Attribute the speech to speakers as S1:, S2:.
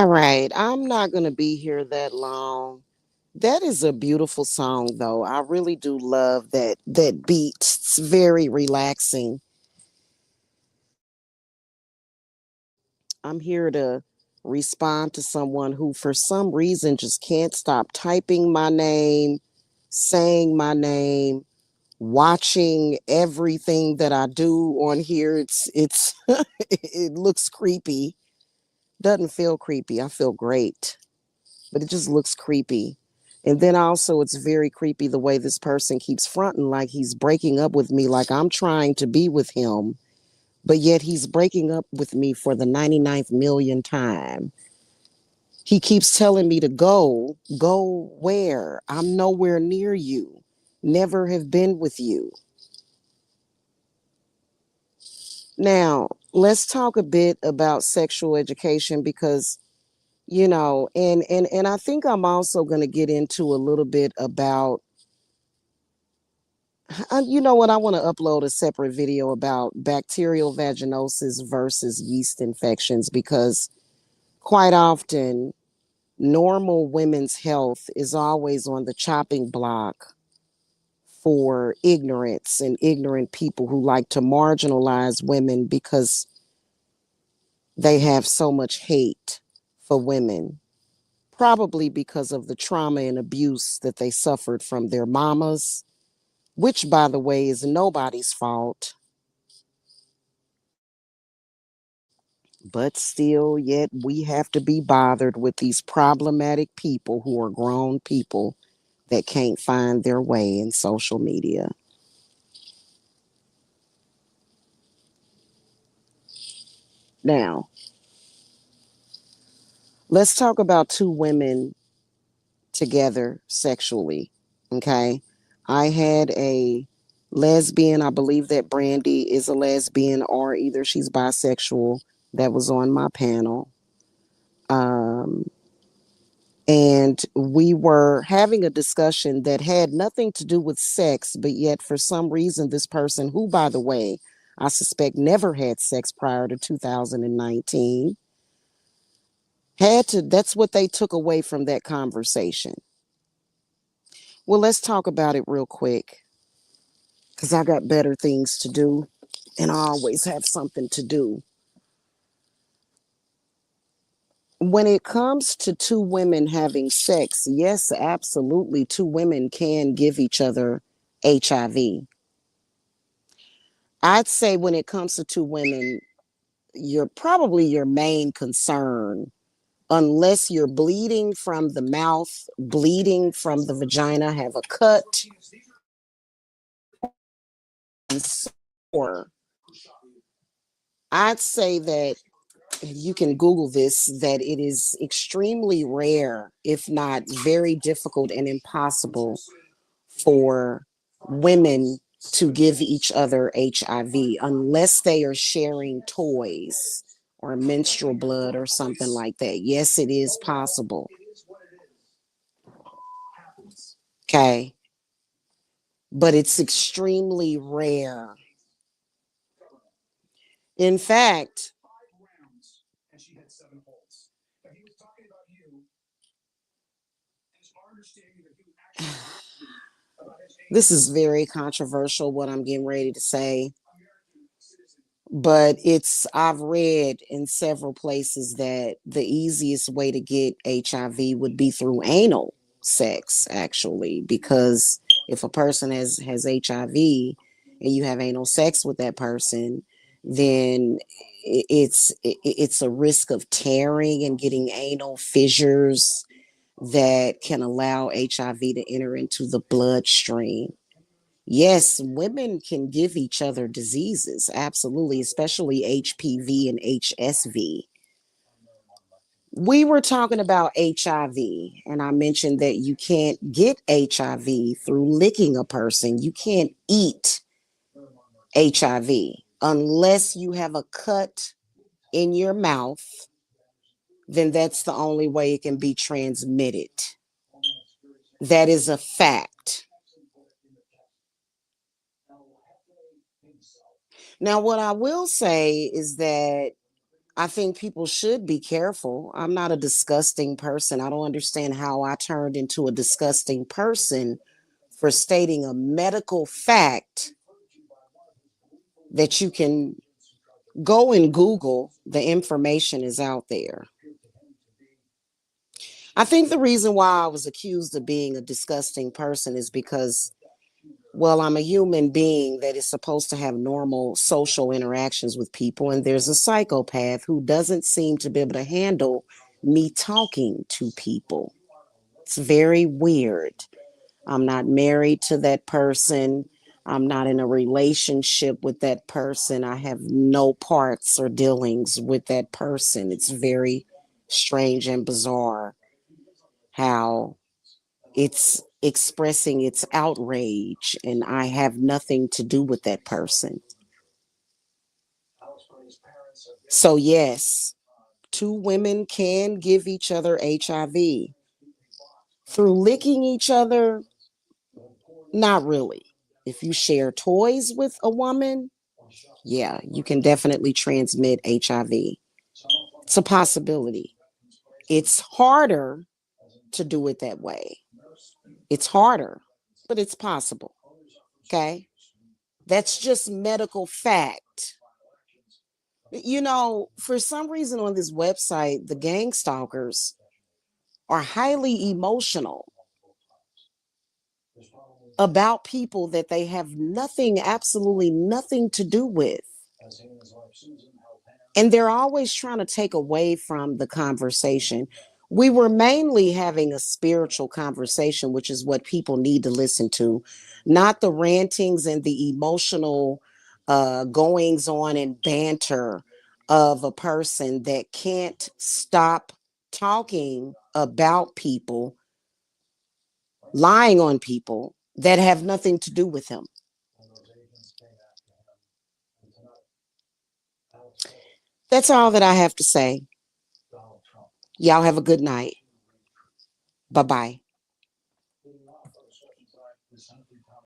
S1: All right, I'm not going to be here that long. That is a beautiful song though. I really do love that beat. It's very relaxing. I'm here to respond to someone who for some reason just can't stop typing my name, saying my name, watching everything that I do on here. It's it looks creepy. Doesn't feel creepy. I feel great. But it just looks creepy. And then also, it's very creepy the way this person keeps fronting like he's breaking up with me, like I'm trying to be with him, but yet he's breaking up with me for the 99th million time. He keeps telling me to go. Go where? I'm nowhere near you. Never have been with you. Now, let's talk a bit about sexual education because and I think I'm also going to get into a little bit about you know what? I want to upload a separate video about bacterial vaginosis versus yeast infections because quite often normal women's health is always on the chopping block for ignorance and ignorant people who like to marginalize women because they have so much hate for women, probably because of the trauma and abuse that they suffered from their mamas, which, by the way, is nobody's fault. But still, yet we have to be bothered with these problematic people who are grown people that can't find their way in social media. Now, let's talk about two women together sexually. Okay. I had a lesbian, I believe that Brandy is a lesbian or either she's bisexual, that was on my panel. Um, and we were having a discussion that had nothing to do with sex, but yet for some reason, this person, who, by the way, I suspect never had sex prior to 2019, had to, that's what they took away from that conversation. Well, let's talk about it real quick because I got better things to do and I always have something to do. When it comes to two women having sex, yes, absolutely, two women can give each other HIV. I'd say when it comes to two women, you're probably your main concern, unless you're bleeding from the mouth, bleeding from the vagina, have a cut, and sore. I'd say that you can Google this, that it is extremely rare, if not very difficult and impossible, for women to give each other HIV unless they are sharing toys or menstrual blood or something like that. Yes, it is possible. Okay. But it's extremely rare. In fact, this is very controversial what I'm getting ready to say, but I've read in several places that the easiest way to get HIV would be through anal sex, actually, because if a person has HIV and you have anal sex with that person, then it's a risk of tearing and getting anal fissures that can allow HIV to enter into the bloodstream. Yes, women can give each other diseases, absolutely, especially HPV and HSV. We were talking about HIV, and I mentioned that you can't get HIV through licking a person. You can't eat HIV unless you have a cut in your mouth, then that's the only way it can be transmitted. That is a fact. Now, what I will say is that I think people should be careful. I'm not a disgusting person. I don't understand how I turned into a disgusting person for stating a medical fact that you can go and Google. The information is out there. I think the reason why I was accused of being a disgusting person is because, well, I'm a human being that is supposed to have normal social interactions with people, and there's a psychopath who doesn't seem to be able to handle me talking to people. It's very weird. I'm not married to that person. I'm not in a relationship with that person. I have no parts or dealings with that person. It's very strange and bizarre how it's expressing its outrage, and I have nothing to do with that person. So, yes, two women can give each other HIV. Through licking each other, not really. If you share toys with a woman, yeah, you can definitely transmit HIV. It's a possibility. It's harder to do it that way. It's harder, but it's possible. Okay. That's just medical fact. For some reason on this website, the gang stalkers are highly emotional about people that they have nothing, absolutely nothing to do with. And they're always trying to take away from the conversation. We were mainly having a spiritual conversation, which is what people need to listen to, not the rantings and the emotional goings on and banter of a person that can't stop talking about people, lying on people that have nothing to do with him. That's all that I have to say. Y'all have a good night. Bye bye.